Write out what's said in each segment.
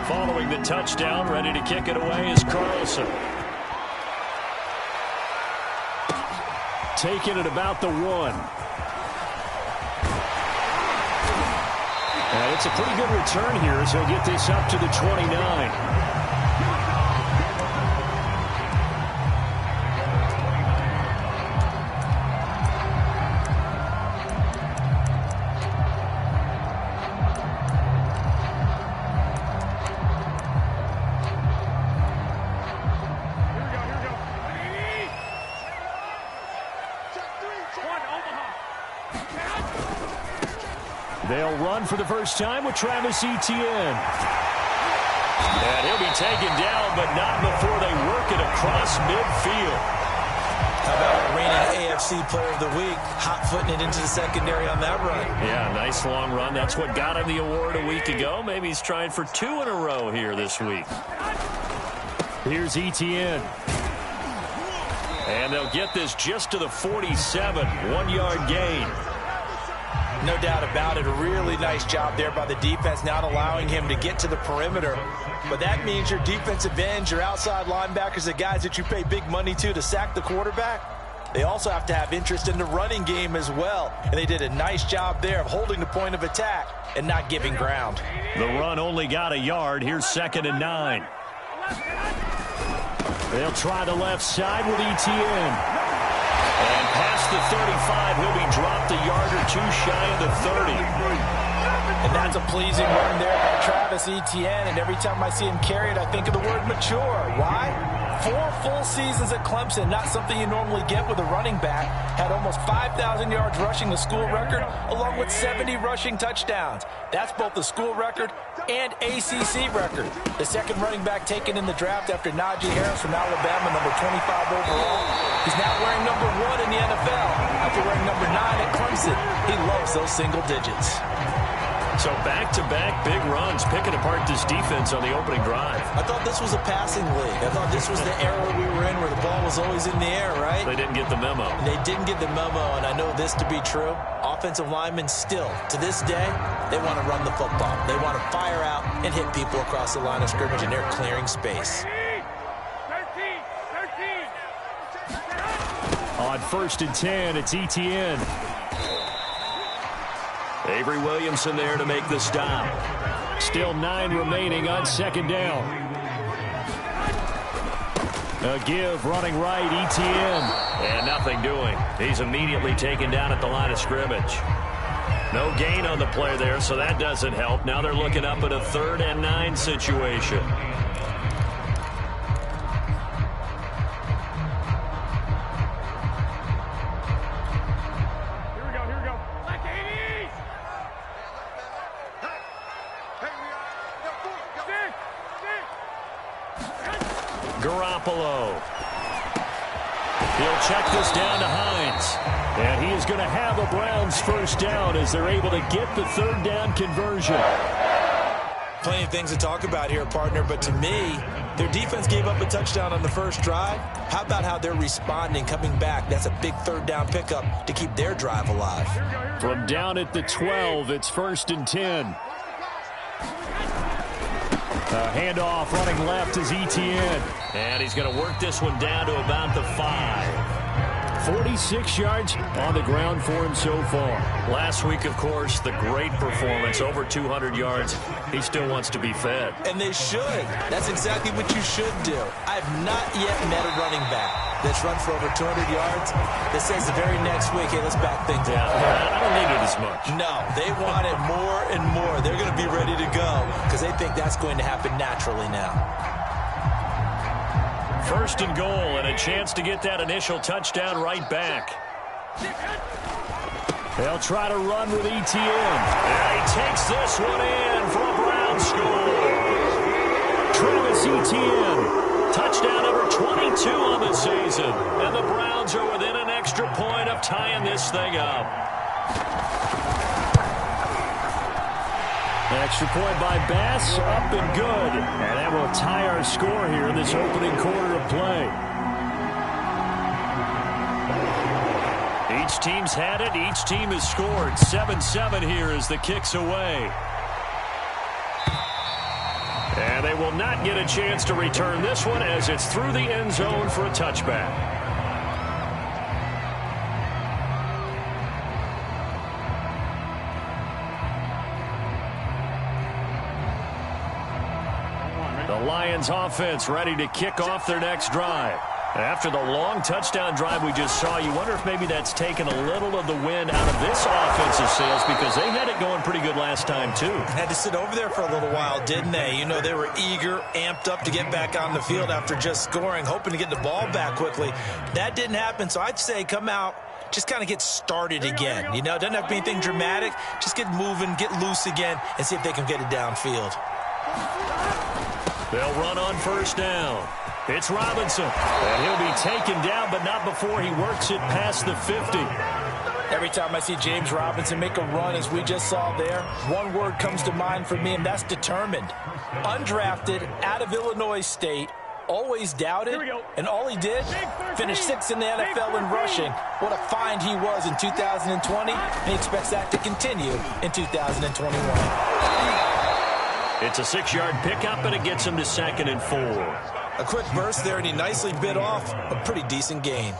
Following the touchdown, ready to kick it away is Carlson. Taking it about the 1. And it's a pretty good return here as he'll get this up to the 29. They'll run for the first time with Travis Etienne. And he'll be taken down, but not before they work it across midfield. How about reigning AFC Player of the Week, hot-footing it into the secondary on that run? Yeah, nice long run. That's what got him the award a week ago. Maybe he's trying for 2 in a row here this week. Here's Etienne. And they'll get this just to the 47. 1-yard gain. No doubt about it. A really nice job there by the defense, not allowing him to get to the perimeter. But that means your defensive ends, your outside linebackers, the guys that you pay big money to sack the quarterback, they also have to have interest in the running game as well. And they did a nice job there of holding the point of attack and not giving ground. The run only got a yard. Here's 2nd and 9. They'll try the left side with Etienne. And past the 35, he'll be dropped a yard or 2 shy of the 30. And that's a pleasing run there by Travis Etienne. And every time I see him carry it, I think of the word mature. Why? 4 full seasons at Clemson, not something you normally get with a running back. Had almost 5,000 yards rushing, the school record, along with 70 rushing touchdowns. That's both the school record and ACC record. The second running back taken in the draft after Najee Harris from Alabama, number 25 overall. He's now wearing number 1 in the NFL after wearing number 9 at Clemson. He loves those single digits. So back-to-back big runs, picking apart this defense on the opening drive. I thought this was a passing league. I thought this was the era we were in where the ball was always in the air, right? They didn't get the memo. They didn't get the memo, and I know this to be true. Offensive linemen still, to this day, they want to run the football. They want to fire out and hit people across the line of scrimmage, and they're clearing space. On 1st and 10, it's Etienne. Avery Williamson there to make the stop. Still 9 remaining on 2nd down. A give running right, Etienne. And nothing doing. He's immediately taken down at the line of scrimmage. No gain on the play there, so that doesn't help. Now they're looking up at a 3rd and 9 situation. Garoppolo. He'll check this down to Hines. And he is going to have a Browns first down as they're able to get the 3rd down conversion. Plenty of things to talk about here, partner, but to me, their defense gave up a touchdown on the first drive. How about how they're responding, coming back? That's a big 3rd down pickup to keep their drive alive. From down at the 12, it's 1st and 10. Handoff running left is Etienne. And he's going to work this one down to about the 5. 46 yards on the ground for him so far. Last week, of course, the great performance, over 200 yards. He still wants to be fed. And they should. That's exactly what you should do. I have not yet met a running back that's run for over 200 yards that says the very next week, hey, let's back things up. I don't need it as much. No, they want it more and more. They're going to be ready to go because they think that's going to happen naturally now. 1st and goal and a chance to get that initial touchdown right back. They'll try to run with Etienne. And he takes this one in for a Brown score. Travis Etienne, touchdown number 22 on the season. And the Browns are within an extra point of tying this thing up. Extra point by Bass, up and good. And that will tie our score here in this opening quarter of play. Each team's had it. Each team has scored. 7-7 here as the kick's away. And They will not get a chance to return this one as it's through the end zone for a touchback. The Lions offense ready to kick off their next drive. After the long touchdown drive we just saw, you wonder if maybe that's taken a little of the wind out of this offensive sails because they had it going pretty good last time, too. Had to sit over there for a little while, didn't they? You know, they were eager, amped up to get back on the field after just scoring, hoping to get the ball back quickly. That didn't happen, so I'd say come out, just kind of get started again. You know, it doesn't have to be anything dramatic. Just get moving, get loose again, and see if they can get it downfield. They'll run on first down. It's Robinson, and he'll be taken down, but not before he works it past the 50. Every time I see James Robinson make a run, as we just saw there, one word comes to mind for me, and that's determined. Undrafted, out of Illinois State, always doubted, and all he did, finished 6th in the NFL in rushing. What a find he was in 2020, and he expects that to continue in 2021. It's a 6-yard pickup, and it gets him to 2nd and 4. A quick burst there, and he nicely bit off a pretty decent gain.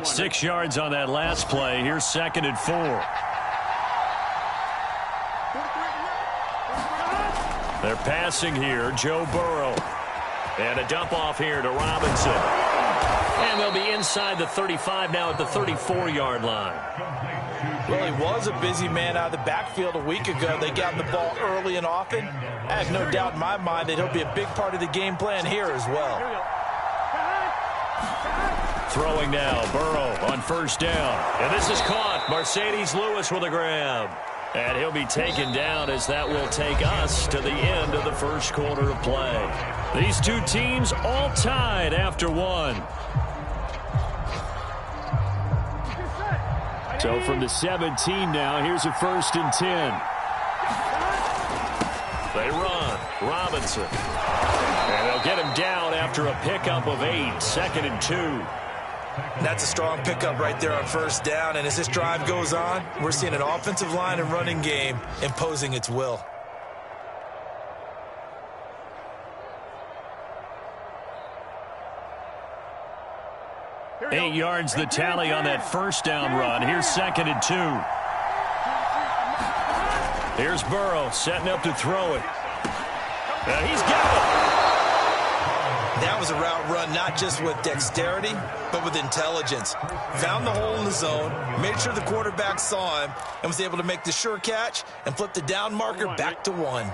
6 yards on that last play. Here's 2nd and 4. They're passing here. Joe Burrow. And a dump off here to Robinson. And they'll be inside the 35 now at the 34-yard line. Well, he was a busy man out of the backfield a week ago. They got the ball early and often. I have no doubt in my mind that he'll be a big part of the game plan here as well. Throwing now, Burrow on first down. And this is caught. Mercedes Lewis with a grab. And he'll be taken down as that will take us to the end of the first quarter of play. These two teams all tied after one. So from the 17 now, here's a 1st and 10. They run. Robinson. And they'll get him down after a pickup of 8. 2nd and 2. That's a strong pickup right there on first down. And as this drive goes on, we're seeing an offensive line and running game imposing its will. Eight yards the tally on that first down run. Here's 2nd and 2. Here's Burrow setting up to throw it. He's got it. That was a route run not just with dexterity, but with intelligence. Found the hole in the zone, made sure the quarterback saw him, and was able to make the sure catch and flip the down marker back to 1.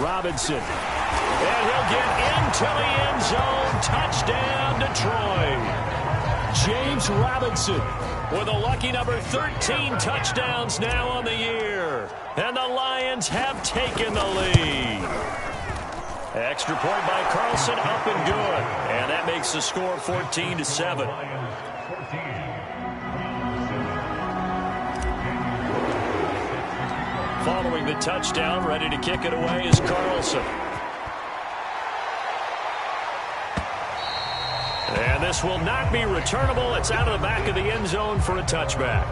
Robinson. And he'll get into the end zone. Touchdown, Detroit. James Robinson with a lucky number 13 touchdowns now on the year. And the Lions have taken the lead. Extra point by Carlson, up and good. And that makes the score 14-7. Following the touchdown, ready to kick it away is Carlson. And this will not be returnable. It's out of the back of the end zone for a touchback.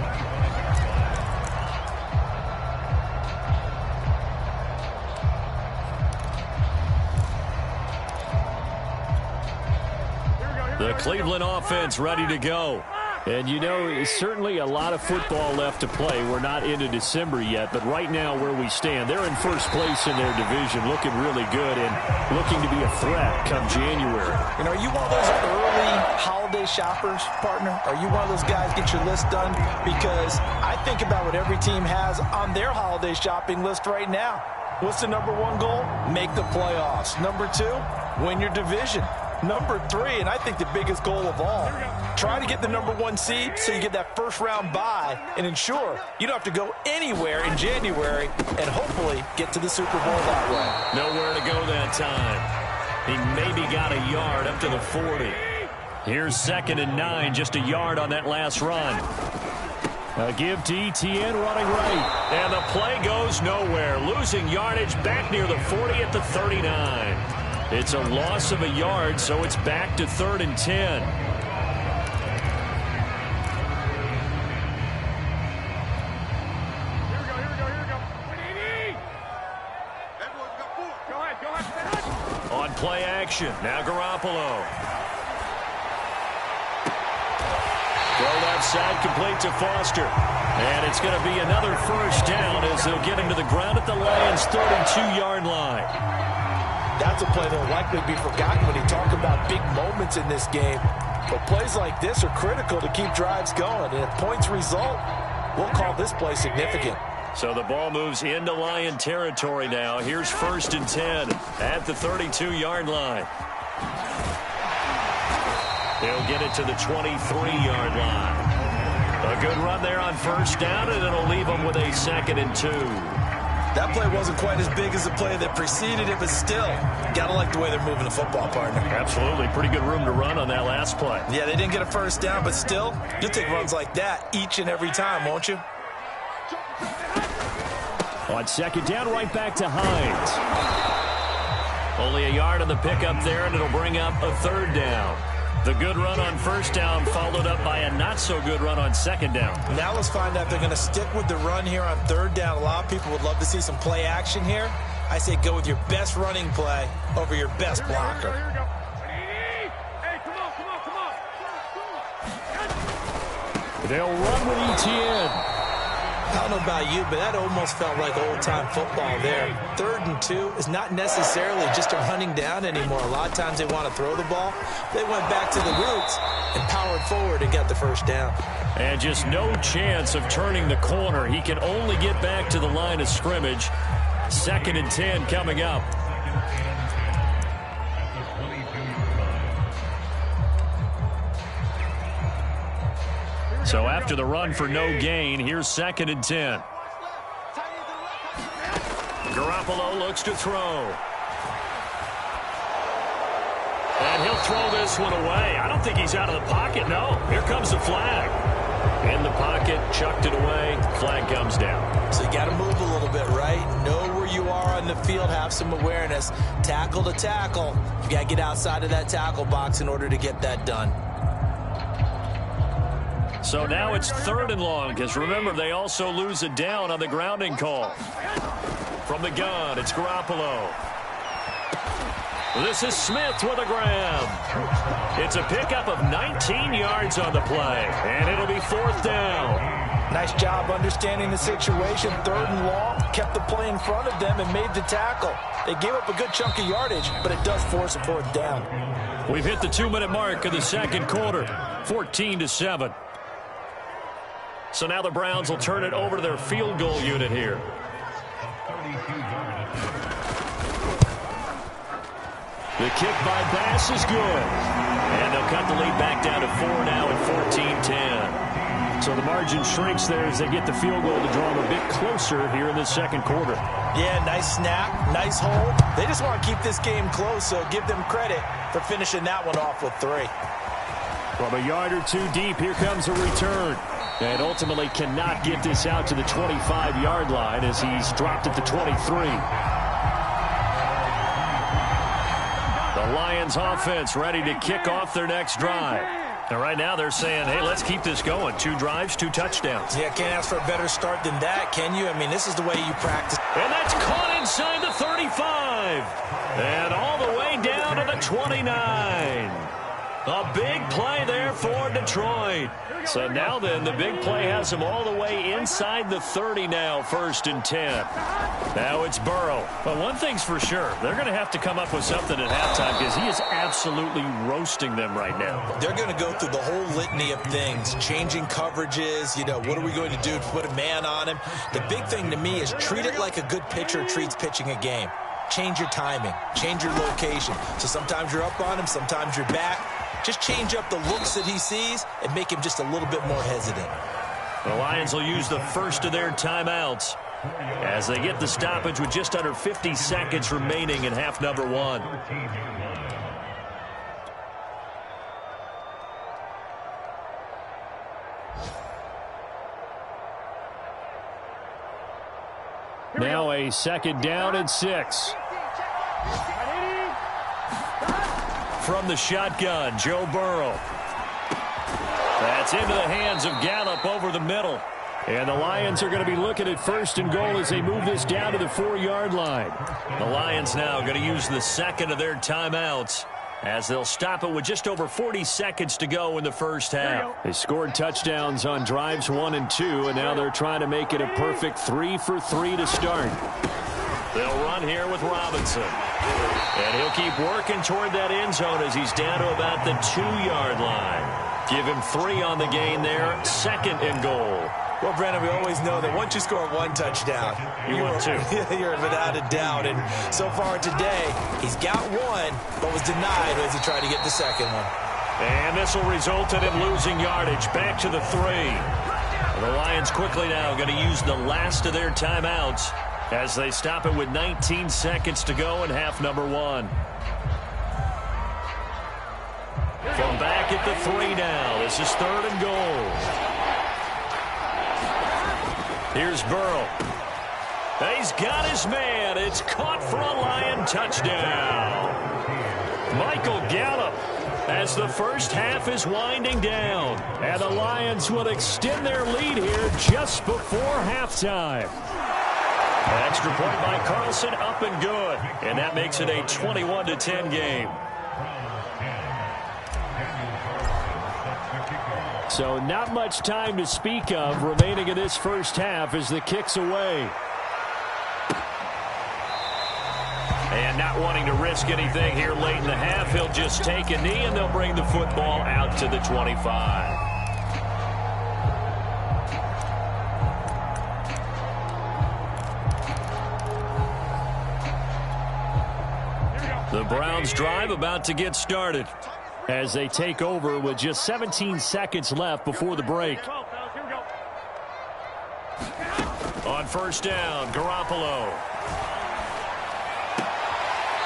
The Cleveland offense ready to go. And, you know, certainly a lot of football left to play. We're not into December yet, but right now where we stand, they're in first place in their division, looking really good and looking to be a threat come January. You know, are you one of those early holiday shoppers, partner? Are you one of those guys get your list done? Because I think about what every team has on their holiday shopping list right now. What's the number 1 goal? Make the playoffs. Number 2, win your division. Number 3, and I think the biggest goal of all, try to get the number 1 seed so you get that first-round bye and ensure you don't have to go anywhere in January and hopefully get to the Super Bowl that way. Nowhere to go that time. He maybe got a yard up to the 40. Here's 2nd and 9, just a yard on that last run. A give to Etienne running right. And the play goes nowhere. Losing yardage back near the 40 at the 39. It's a loss of a yard, so it's back to 3rd and 10. play action. Now Garoppolo. Throw left side, complete to Foster. And it's going to be another first down as they'll get him to the ground at the Lions' 32-yard line. That's a play that will likely be forgotten when you talk about big moments in this game. But plays like this are critical to keep drives going. And if points result, we'll call this play significant. So the ball moves into Lion territory now. Here's 1st and 10 at the 32-yard line. They'll get it to the 23-yard line. A good run there on first down, and it'll leave them with a 2nd and 2. That play wasn't quite as big as the play that preceded it, but still, got to like the way they're moving the football, partner. Absolutely. Pretty good room to run on that last play. Yeah, they didn't get a first down, but still, you'll take runs like that each and every time, won't you? On 2nd down, right back to Hines. Only a yard on the pickup there, and it'll bring up a 3rd down. The good run on first down followed up by a not-so-good run on 2nd down. Now let's find out if they're going to stick with the run here on 3rd down. A lot of people would love to see some play action here. I say go with your best running play over your best blocker. They'll run with ETN. I don't know about you, but that almost felt like old-time football there. 3rd and 2 is not necessarily just a running down anymore. A lot of times they want to throw the ball. They went back to the roots and powered forward and got the first down. And just no chance of turning the corner. He can only get back to the line of scrimmage. 2nd and 10 coming up. So after the run for no gain, here's 2nd and 10. Garoppolo looks to throw. And he'll throw this one away. I don't think he's out of the pocket, no. Here comes the flag. In the pocket, chucked it away, flag comes down. So you got to move a little bit, right? Know where you are on the field, have some awareness. Tackle to tackle. You got to get outside of that tackle box in order to get that done. So now it's 3rd and long, because remember, they also lose a down on the grounding call. From the gun, it's Garoppolo. This is Smith with a grab. It's a pickup of 19 yards on the play, and it'll be 4th down. Nice job understanding the situation. 3rd and long, kept the play in front of them and made the tackle. They gave up a good chunk of yardage, but it does force a 4th down. We've hit the 2-minute mark of the 2nd quarter, 14-7. So now the Browns will turn it over to their field goal unit here. The kick by Bass is good. And they'll cut the lead back down to 4 now at 14-10. So the margin shrinks there as they get the field goal to draw them a bit closer here in the 2nd quarter. Yeah, nice snap, nice hold. They just want to keep this game close, so give them credit for finishing that one off with 3. From a yard or 2 deep, here comes a return. And ultimately cannot get this out to the 25-yard line as he's dropped at the 23. The Lions offense ready to kick off their next drive. And right now they're saying, hey, let's keep this going. 2 drives, 2 touchdowns. Yeah, can't ask for a better start than that, can you? I mean, this is the way you practice. And that's caught inside the 35. And all the way down to the 29. A big play there for Detroit. So now then, the big play has him all the way inside the 30 now, 1st and 10. Now it's Burrow. But one thing's for sure, they're going to have to come up with something at halftime because he is absolutely roasting them right now. They're going to go through the whole litany of things, changing coverages, what are we going to do to put a man on him? The big thing to me is treat it like a good pitcher treats pitching a game. Change your timing, change your location. So sometimes you're up on him, sometimes you're back. Just change up the looks that he sees and make him just a little bit more hesitant. The Lions will use the first of their timeouts as they get the stoppage with just under 50 seconds remaining in half number 1. Now a 2nd down and 6. From the shotgun, Joe Burrow. That's into the hands of Gallup over the middle. And the Lions are going to be looking at 1st and goal as they move this down to the 4-yard line. The Lions now going to use the second of their timeouts as they'll stop it with just over 40 seconds to go in the first half. They scored touchdowns on drives 1 and 2, and now they're trying to make it a perfect 3 for 3 to start. They'll run here with Robinson. And he'll keep working toward that end zone as he's down to about the 2-yard line. Give him 3 on the gain there, 2nd and goal. Well, Brandon, we always know that once you score 1 touchdown, you're without a doubt. And so far today, he's got 1, but was denied as he tried to get the second one. And this will result in him losing yardage back to the 3. The Lions quickly now going to use the last of their timeouts as they stop it with 19 seconds to go in half number 1. From back at the 3 now, this is 3rd and goal. Here's Burrow. He's got his man. It's caught for a Lion touchdown. Michael Gallup as the first half is winding down. And the Lions will extend their lead here just before halftime. An extra point by Carlson, up and good. And that makes it a 21-10 game. So not much time to speak of remaining in this first half as the kick's away. And not wanting to risk anything here late in the half, he'll just take a knee and they'll bring the football out to the 25. The Browns drive about to get started as they take over with just 17 seconds left before the break. On 1st down, Garoppolo.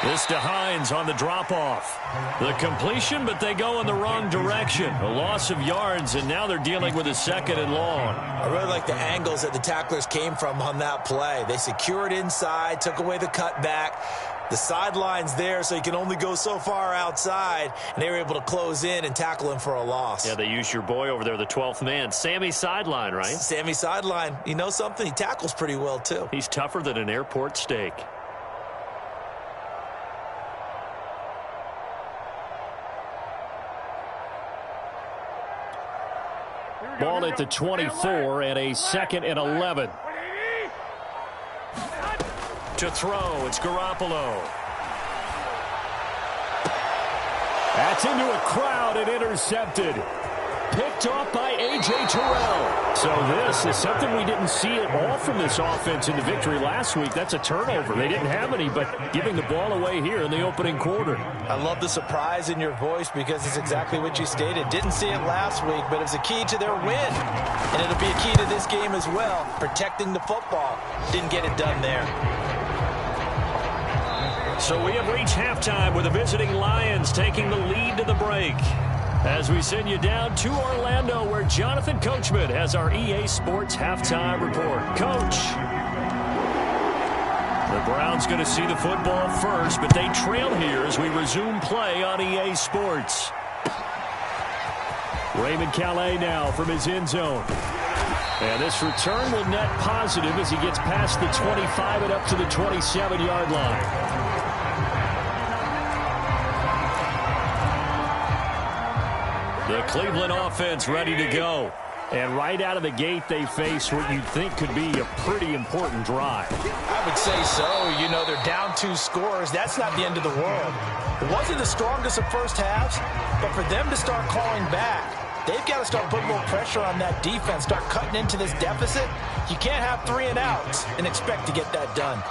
This to Hines on the drop-off. The completion, but they go in the wrong direction. A loss of yards, and now they're dealing with a 2nd and long. I really like the angles that the tacklers came from on that play. They secured inside, took away the cutback. The sideline's there, so you can only go so far outside, and they were able to close in and tackle him for a loss. Yeah, they used your boy over there, the 12th man. Sammy Sideline, right? Sammy Sideline. You know something? He tackles pretty well, too. He's tougher than an airport steak. Ball at the 24 and a 2nd and 11. To throw, it's Garoppolo. That's into a crowd and intercepted. Picked off by A.J. Terrell. So this is something we didn't see at all from this offense in the victory last week. That's a turnover. They didn't have any, but giving the ball away here in the opening quarter. I love the surprise in your voice because it's exactly what you stated. Didn't see it last week, but it's a key to their win. And it'll be a key to this game as well, protecting the football. Didn't get it done there. So we have reached halftime with the visiting Lions taking the lead to the break. As we send you down to Orlando, where Jonathan Coachman has our EA Sports halftime report. Coach. The Browns going to see the football first, but they trail here as we resume play on EA Sports. Raymond Calais now from his end zone. And this return will net positive as he gets past the 25 and up to the 27-yard line. The Cleveland offense ready to go. And right out of the gate, they face what you'd think could be a pretty important drive. I would say so. You know, they're down 2 scores. That's not the end of the world. It wasn't the strongest of first halves, but for them to start clawing back, they've got to start putting more pressure on that defense, start cutting into this deficit. You can't have 3 and outs and expect to get that done.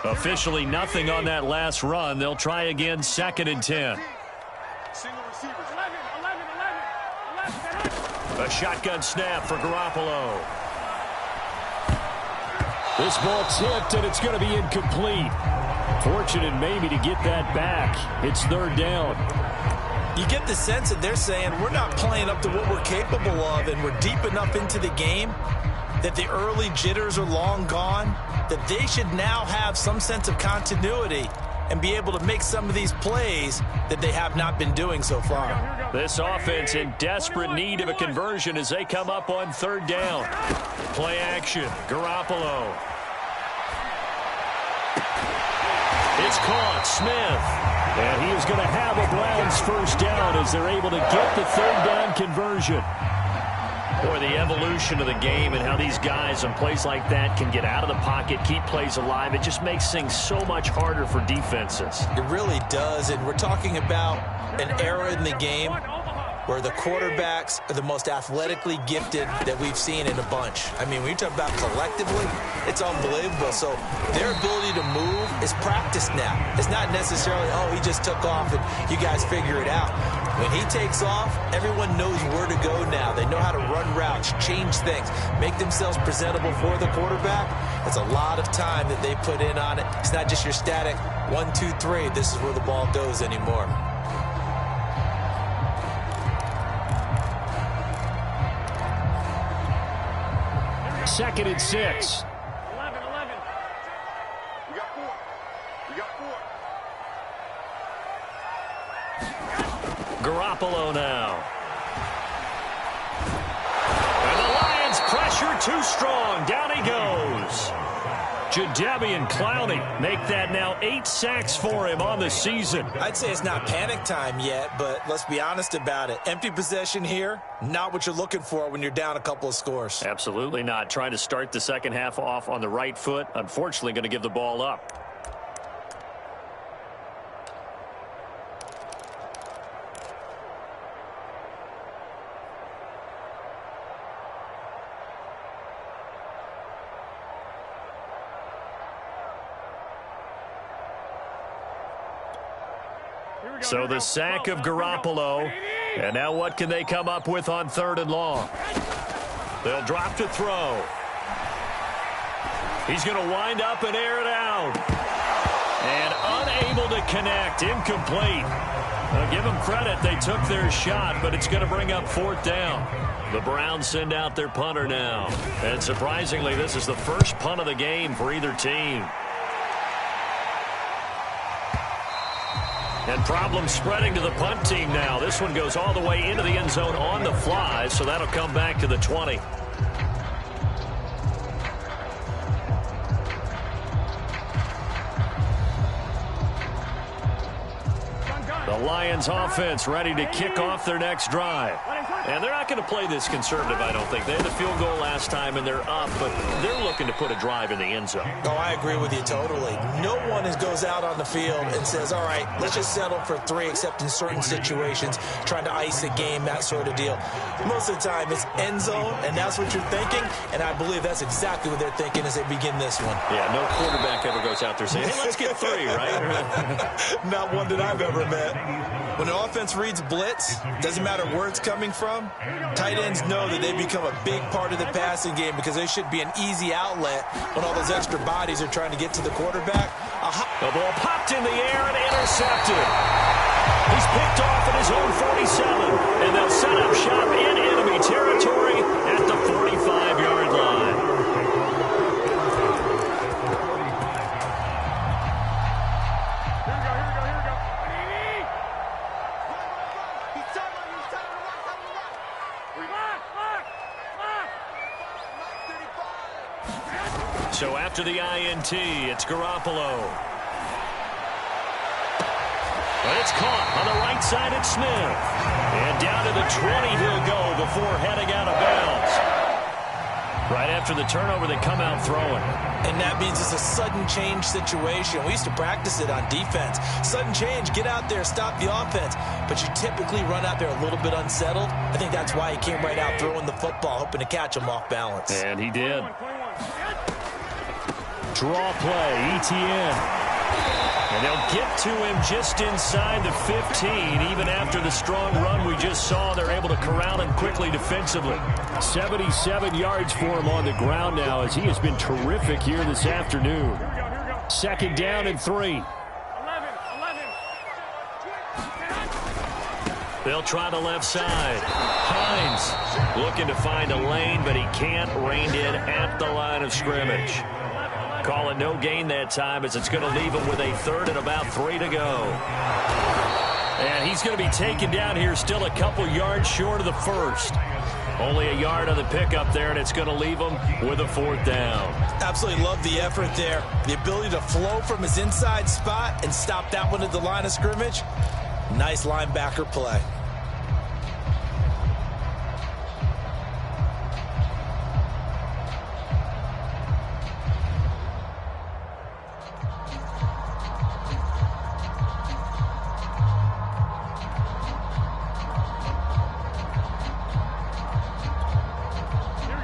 Officially nothing on that last run. They'll try again, 2nd and 10. A shotgun snap for Garoppolo. This ball tipped, and it's going to be incomplete. Fortunate maybe to get that back. It's 3rd down. You get the sense that they're saying we're not playing up to what we're capable of, and we're deep enough into the game that the early jitters are long gone, that they should now have some sense of continuity and be able to make some of these plays that they have not been doing so far. This offense in desperate need of a conversion as they come up on third down. Play action. Garoppolo. It's caught. Smith. And he is going to have a Browns first down as they're able to get the third down conversion. Boy, the evolution of the game and how these guys on plays like that can get out of the pocket, keep plays alive, it just makes things so much harder for defenses. It really does, and we're talking about an era in the game where the quarterbacks are the most athletically gifted that we've seen in a bunch. I mean, when you talk about collectively, it's unbelievable. So their ability to move is practiced now. It's not necessarily, oh, he just took off and you guys figure it out. When he takes off, everyone knows where to go now. They know how to run routes, change things, make themselves presentable for the quarterback. It's a lot of time that they put in on it. It's not just your static 1, 2, 3. This is where the ball goes anymore. Second and 6. 11. We got 4. Garoppolo now. And the Lions pressure too strong. Down he goes. Jadeveon Clowney make that now 8 sacks for him on the season. I'd say it's not panic time yet, but let's be honest about it. Empty possession here, not what you're looking for when you're down a couple of scores. Absolutely not. Trying to start the second half off on the right foot. Unfortunately, going to give the ball up. So the sack of Garoppolo. And now what can they come up with on third and long? They'll drop to throw. He's going to wind up and air it out. And unable to connect. Incomplete. Now give them credit. They took their shot, but it's going to bring up fourth down. The Browns send out their punter now. And surprisingly, this is the first punt of the game for either team. And problems spreading to the punt team now. This one goes all the way into the end zone on the fly, so that'll come back to the 20. The Lions offense ready to kick off their next drive. And they're not going to play this conservative, I don't think. They had the field goal last time, and they're up, but they're looking to put a drive in the end zone. Oh, I agree with you totally. No one goes out on the field and says, all right, let's just settle for 3, except in certain situations, trying to ice a game, that sort of deal. Most of the time, it's end zone, and that's what you're thinking, and I believe that's exactly what they're thinking as they begin this one. Yeah, no quarterback ever goes out there saying, hey, let's get 3, right? Not one that I've ever met. When an offense reads blitz, doesn't matter where it's coming from, tight ends know that they become a big part of the passing game because they should be an easy outlet when all those extra bodies are trying to get to the quarterback. The ball popped in the air and intercepted. He's picked off at his own 47, and they'll set up shop in enemy territory at the 45-yard line. So after the INT, it's Garoppolo. And it's caught on the right side at Smith. And down to the 20 he'll go before heading out of bounds. Right after the turnover, they come out throwing. And that means it's a sudden change situation. We used to practice it on defense. Sudden change, get out there, stop the offense. But you typically run out there a little bit unsettled. I think that's why he came right out throwing the football, hoping to catch him off balance. And he did. Draw play, ETN. And they'll get to him just inside the 15. Even after the strong run we just saw, they're able to corral him quickly defensively. 77 yards for him on the ground now as he has been terrific here this afternoon. Second down and 3. They'll try the left side. Hines looking to find a lane, but he can't. Reined in at the line of scrimmage. Call it no gain that time, as it's going to leave him with a third and about 3 to go. And he's going to be taken down here, still a couple yards short of the first. Only a yard on the pickup there, and it's going to leave him with a 4th down. Absolutely love the effort there. The ability to flow from his inside spot and stop that one at the line of scrimmage. Nice linebacker play.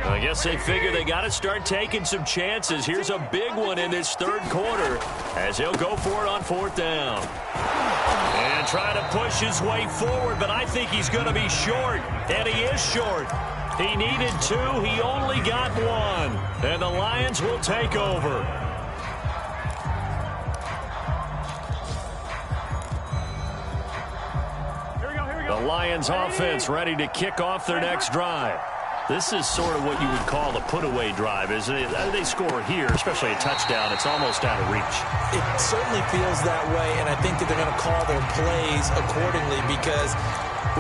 I guess they figure they got to start taking some chances. Here's a big one in this third quarter as he'll go for it on 4th down. And try to push his way forward, but I think he's going to be short, and he is short. He needed 2. He only got 1, and the Lions will take over. The Lions offense ready to kick off their next drive. This is sort of what you would call a put-away drive, isn't it? They score here, especially a touchdown. It's almost out of reach. It certainly feels that way, and I think that they're going to call their plays accordingly, because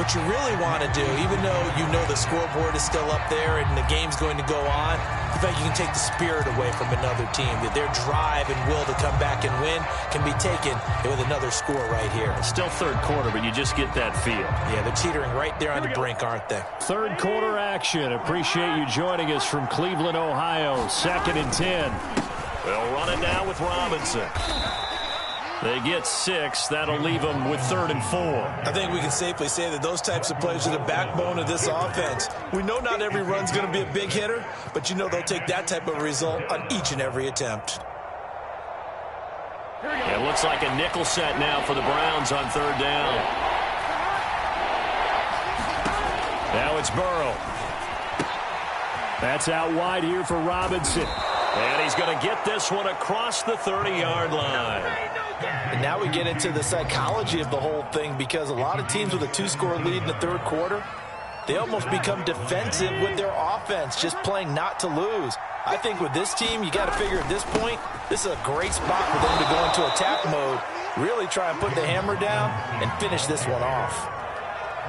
what you really want to do, even though you know the scoreboard is still up there and the game's going to go on, in fact, you can take the spirit away from another team, that their drive and will to come back and win can be taken with another score right here. Still third quarter, but you just get that feel. Yeah, they're teetering right there on the brink, aren't they? Third quarter action. Appreciate you joining us from Cleveland, Ohio. 2nd and 10. They'll run it now with Robinson. They get 6. That'll leave them with 3rd and 4. I think we can safely say that those types of plays are the backbone of this offense. We know not every run's going to be a big hitter, but you know they'll take that type of result on each and every attempt. It looks like a nickel set now for the Browns on 3rd down. Now it's Burrow. That's out wide here for Robinson. And he's going to get this one across the 30-yard line. And now we get into the psychology of the whole thing, because a lot of teams with a 2-score lead in the third quarter, they almost become defensive with their offense, just playing not to lose. I think with this team, you got to figure at this point, this is a great spot for them to go into attack mode, really try and put the hammer down and finish this one off.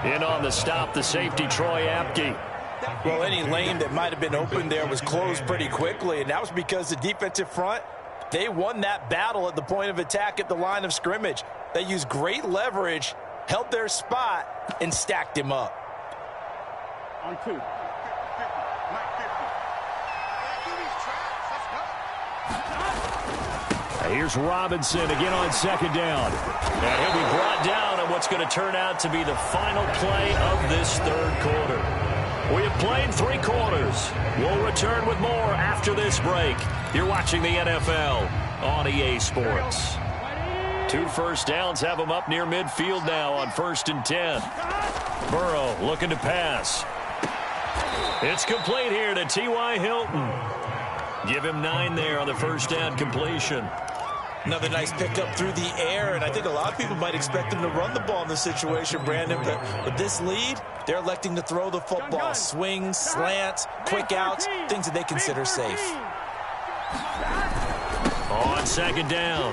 In on the stop, the safety, Troy Apke. Well, any lane that might have been open there was closed pretty quickly, and that was because the defensive front, they won that battle at the point of attack at the line of scrimmage. They used great leverage, held their spot, and stacked him up. On 2. Here's Robinson again on 2nd down. And he'll be brought down on what's going to turn out to be the final play of this third quarter. We have played 3 quarters. We'll return with more after this break. You're watching the NFL on EA Sports. 2 first downs have them up near midfield now on 1st and 10. Burrow looking to pass. It's complete here to T.Y. Hilton. Give him 9 there on the first down completion. Another nice pickup through the air, and I think a lot of people might expect him to run the ball in this situation, Brandon, but with this lead, they're electing to throw the football. Swings, slants, quick outs, things that they consider safe. On 2nd down,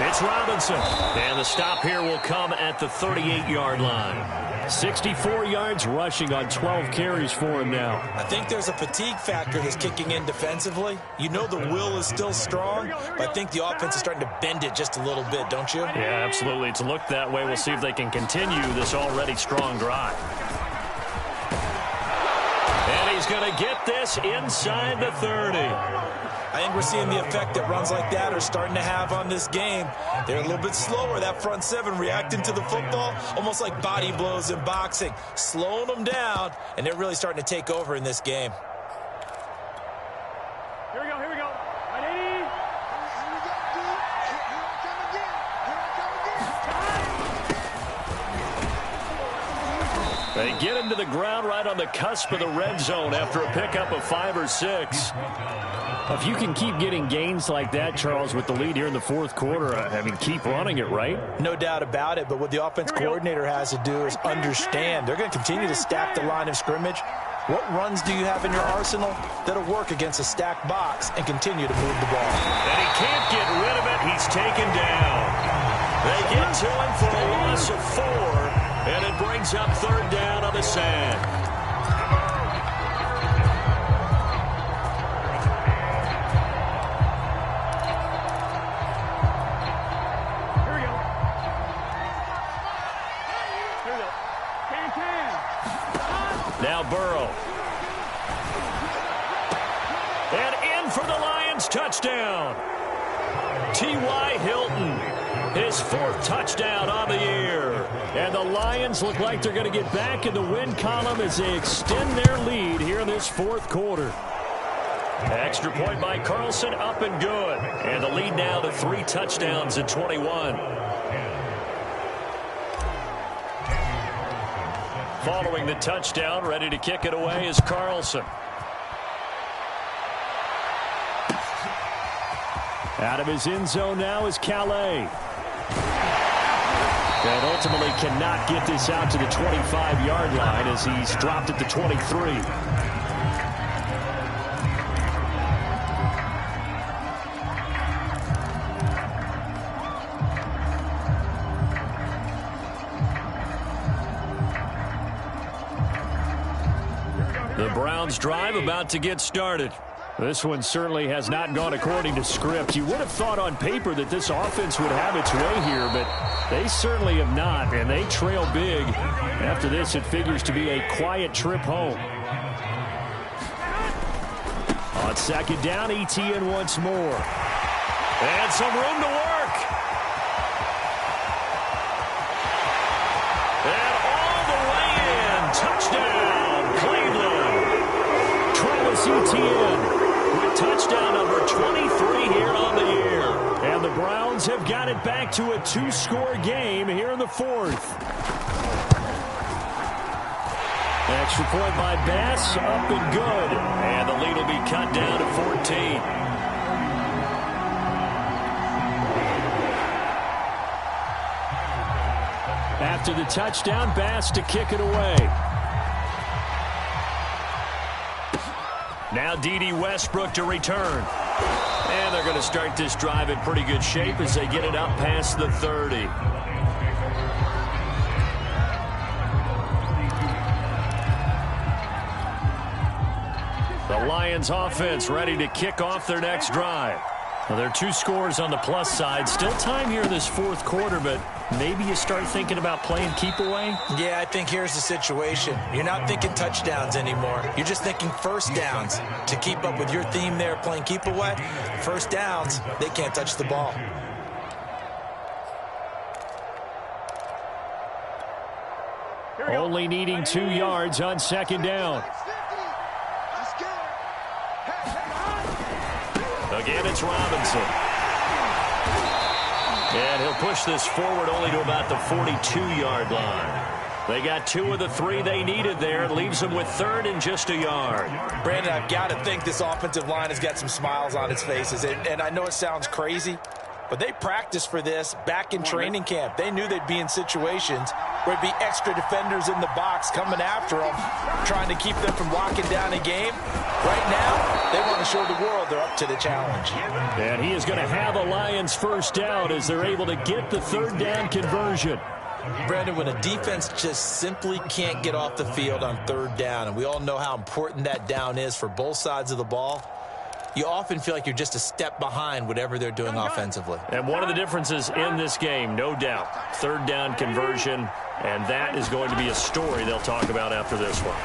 it's Robinson, and the stop here will come at the 38-yard line. 64 yards rushing on 12 carries for him now. I think there's a fatigue factor that's kicking in defensively. You know the will is still strong, but I think the offense is starting to bend it just a little bit, don't you? Yeah, absolutely. It's looked that way. We'll see if they can continue this already strong drive. And he's going to get this inside the 30. I think we're seeing the effect that runs like that are starting to have on this game. They're a little bit slower, that front 7 reacting to the football, almost like body blows in boxing, slowing them down, and they're really starting to take over in this game. Here we go, here we go. 180. They get him to the ground right on the cusp of the red zone after a pickup of 5 or 6. If you can keep getting gains like that, Charles, with the lead here in the fourth quarter, I mean, keep running it, right? No doubt about it, but what the offense coordinator has to do is understand they're going to continue to stack the line of scrimmage. What runs do you have in your arsenal that'll work against a stacked box and continue to move the ball? And he can't get rid of it. He's taken down. They get to him for a loss of 4, and it brings up third down on the sand. Now Burrow. And in for the Lions touchdown. T.Y. Hilton, his 4th touchdown on the year. And the Lions look like they're going to get back in the win column as they extend their lead here in this fourth quarter. Extra point by Carlson, up and good. And the lead now to 3 touchdowns at 21. Following the touchdown, ready to kick it away is Carlson. Out of his end zone now is Calais. And ultimately cannot get this out to the 25-yard line as he's dropped at the 23. The Browns drive about to get started. This one certainly has not gone according to script. You would have thought on paper that this offense would have its way here, but they certainly have not, and they trail big. After this, it figures to be a quiet trip home. On second down, ETN once more. And some room to work. And all the way in. Touchdown, Cleveland. Travis Etienne with touchdown number 23 here on the year. And the Browns have got it back to a 2-score game here in the fourth. Extra point by Bass, up and good. And the lead will be cut down to 14. After the touchdown, Bass to kick it away. Now D.D. Westbrook to return. And they're going to start this drive in pretty good shape as they get it up past the 30. The Lions offense ready to kick off their next drive. Well, there are 2 scores on the plus side. Still time here in this fourth quarter, but maybe you start thinking about playing keep away? Yeah, I think here's the situation. You're not thinking touchdowns anymore. You're just thinking first downs. To keep up with your theme there, playing keep away, first downs, they can't touch the ball. Only needing 2 yards on second down. Again, it's Robinson. And he'll push this forward only to about the 42-yard line. They got 2 of the 3 they needed there. It leaves them with third and just a yard. Brandon, I've got to think this offensive line has got some smiles on its faces. And I know it sounds crazy, but they practiced for this back in training camp. They knew they'd be in situations where it'd be extra defenders in the box coming after them, trying to keep them from locking down a game. Right now, they want to show the world they're up to the challenge. And he is going to have a Lions first down as they're able to get the third down conversion. Brandon, when a defense just simply can't get off the field on third down, and we all know how important that down is for both sides of the ball, you often feel like you're just a step behind whatever they're doing offensively. And one of the differences in this game, no doubt, third down conversion, and that is going to be a story they'll talk about after this one.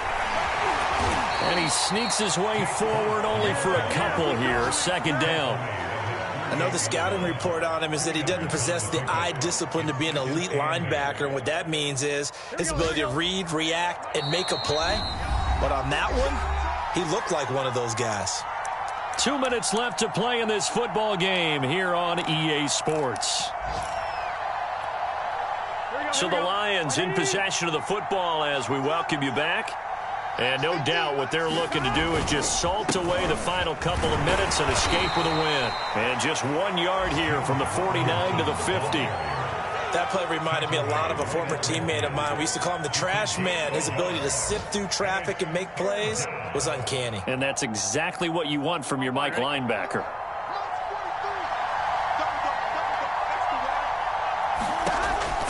And he sneaks his way forward only for a couple here, second down. I know the scouting report on him is that he doesn't possess the eye discipline to be an elite linebacker, and what that means is his ability to read, react, and make a play. But on that one, he looked like one of those guys. 2 minutes left to play in this football game here on EA Sports. So the Lions in possession of the football as we welcome you back. And no doubt what they're looking to do is just salt away the final couple of minutes and escape with a win. And just 1 yard here from the 49 to the 50. That play reminded me a lot of a former teammate of mine. We used to call him the trash man. His ability to sift through traffic and make plays was uncanny. And that's exactly what you want from your Mike linebacker.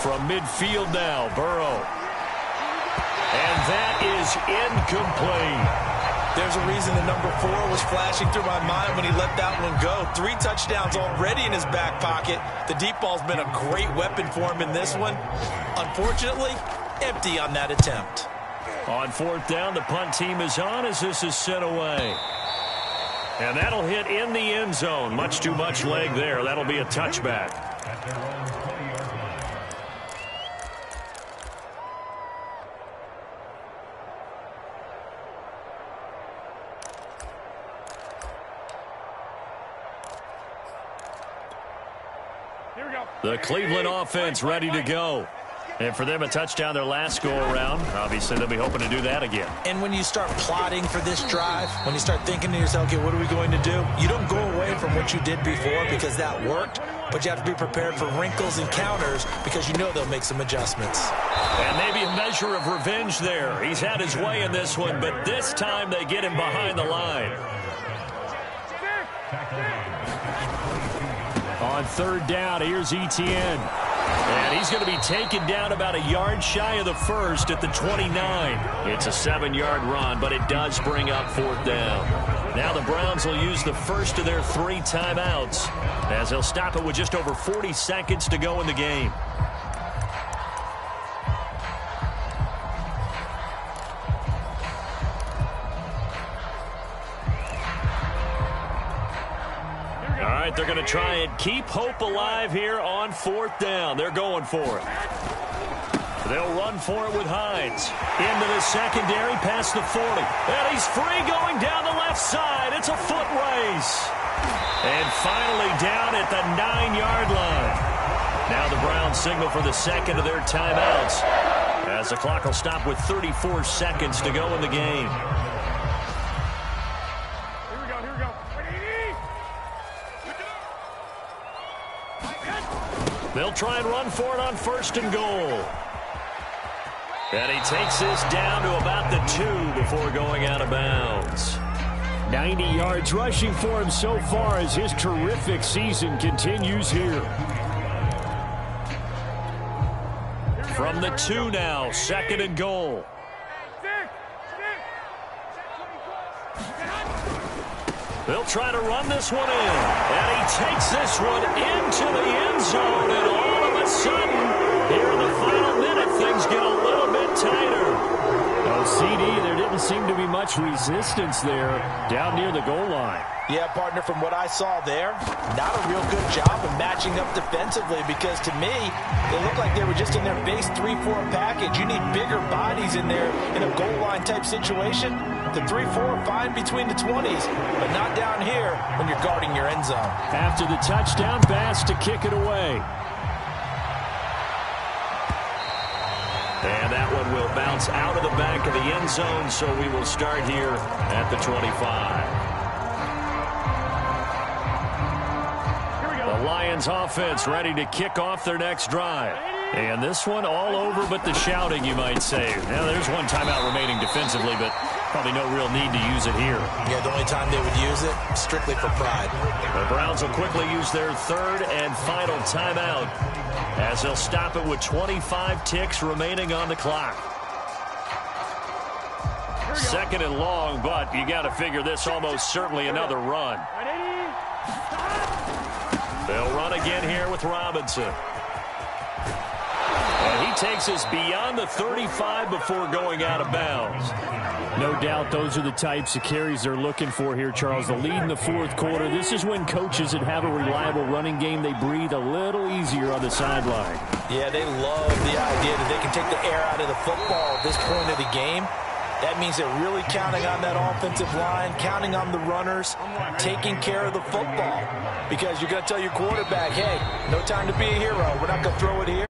From midfield now, Burrow. And that is incomplete. There's a reason the number 4 was flashing through my mind when he let that one go. 3 touchdowns already in his back pocket. The deep ball's been a great weapon for him in this one. Unfortunately, empty on that attempt. On 4th down, the punt team is on as this is sent away. And that'll hit in the end zone. Much too much leg there. That'll be a touchback. The Cleveland offense ready to go. And for them, a touchdown their last go-around. Obviously, they'll be hoping to do that again. And when you start plotting for this drive, when you start thinking to yourself, okay, what are we going to do? You don't go away from what you did before because that worked, but you have to be prepared for wrinkles and counters because you know they'll make some adjustments. And maybe a measure of revenge there. He's had his way in this one, but this time they get him behind the line. On 3rd down, here's Etienne. And he's going to be taken down about a yard shy of the first at the 29. It's a 7-yard run, but it does bring up 4th down. Now the Browns will use the first of their 3 timeouts as they'll stop it with just over 40 seconds to go in the game. They're going to try and keep hope alive here on 4th down. They're going for it. They'll run for it with Hines. Into the secondary, past the 40. And he's free going down the left side. It's a foot race. And finally down at the 9-yard line. Now the Browns signal for the second of their timeouts as the clock will stop with 34 seconds to go in the game. They'll try and run for it on 1st and goal. And he takes this down to about the 2 before going out of bounds. 90 yards rushing for him so far as his terrific season continues here. From the 2 now, 2nd and goal. They'll try to run this one in. And he takes this one into the end zone. And all of a sudden, here in the final minute, things get a little bit tighter. Oh, CD, there didn't seem to be much resistance there down near the goal line. Yeah, partner, from what I saw there, not a real good job of matching up defensively because to me, it looked like they were just in their base 3-4 package. You need bigger bodies in there in a goal line type situation. The 3-4 fine between the 20s, but not down here when you're guarding your end zone. After the touchdown pass to kick it away. And that one will bounce out of the back of the end zone, so we will start here at the 25. The Lions offense ready to kick off their next drive. And this one all over but the shouting, you might say. Now, there's one timeout remaining defensively, but probably no real need to use it here. Yeah, the only time they would use it, strictly for pride. The Browns will quickly use their 3rd and final timeout as they'll stop it with 25 ticks remaining on the clock. 2nd and long, but you got to figure this almost certainly another run. They'll run again here with Robinson. And he takes us beyond the 35 before going out of bounds. No doubt those are the types of carries they're looking for here, Charles. The lead in the 4th quarter. This is when coaches that have a reliable running game, they breathe a little easier on the sideline. Yeah, they love the idea that they can take the air out of the football at this point of the game. That means they're really counting on that offensive line, counting on the runners, taking care of the football. Because you're going to tell your quarterback, hey, no time to be a hero. We're not going to throw it here.